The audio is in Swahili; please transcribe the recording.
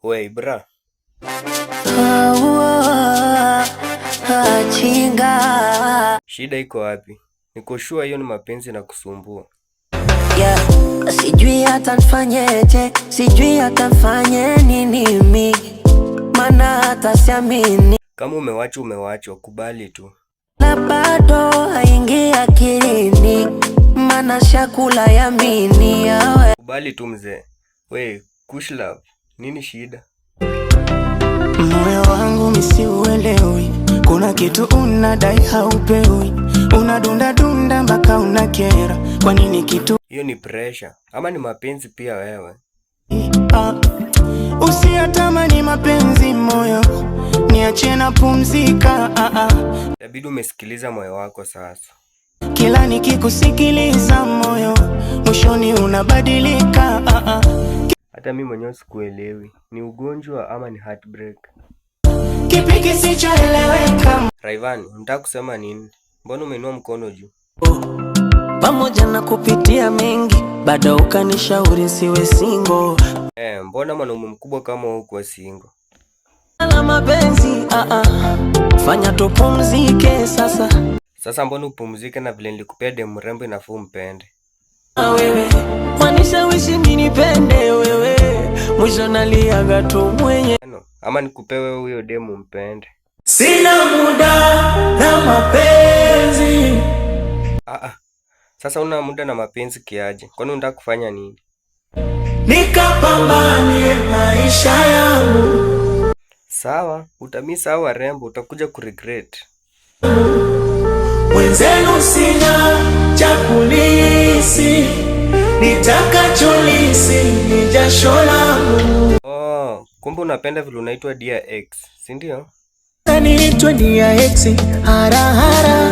Wey bra, chinga. shida iko wapi? Niko sure hiyo ni mapenzi na kusumbua. Yeah, sijui hata nifanyeje, sijui hata nifanye nini mimi, maana hata siamini. Kama umewachwa, kubali tu. Na bado haingi akilini, maana shakula yamini yawe. Kubali tu mzee. Wey, kush love, nini shida? Moyo wangu misiuelewi, kuna kitu unadai haupewi, unadunda dunda mpaka unakera. Kwa nini kitu? Hiyo ni pressure ama ni mapenzi pia wewe? Usiyatamani mapenzi moyo, niache na pumzika. Inabidi umesikiliza moyo wako sasa. Kila nikikusikiliza moyo, mwishoni unabadilika. Hata mimi mwenyewe sikuelewi, ni ugonjwa ama ni heartbreak? Kipi kisichoeleweka? Rayvanny, unataka kusema nini? Mbona umeinua mkono juu? Pamoja na kupitia mengi, bado ukanishauri siwe single. Mbona mwanaume mkubwa kama wewe kwa single? Na mapenzi, fanya tupumzike sasa. Sasa mbona upumzike na vile nilikupea demu mrembo inafaa umpende? Wewe wanishawishi mimi nipende wewe, mwisho naliaga tu mwenye. Ama nikupe wewe huyo demu mpende? Sina muda na mapenzi. Sasa una muda na mapenzi kiaje? Kwani unataka kufanya nini? Nikapambanie maisha yangu. Sawa, utamisa warembo, utakuja kuregret. Wenzenu sina cha kulisi, nitakacholisi ni jasho langu. Kumbe unapenda vile unaitwa Dear X, si ndio? Niitwe Dear X, hara hara.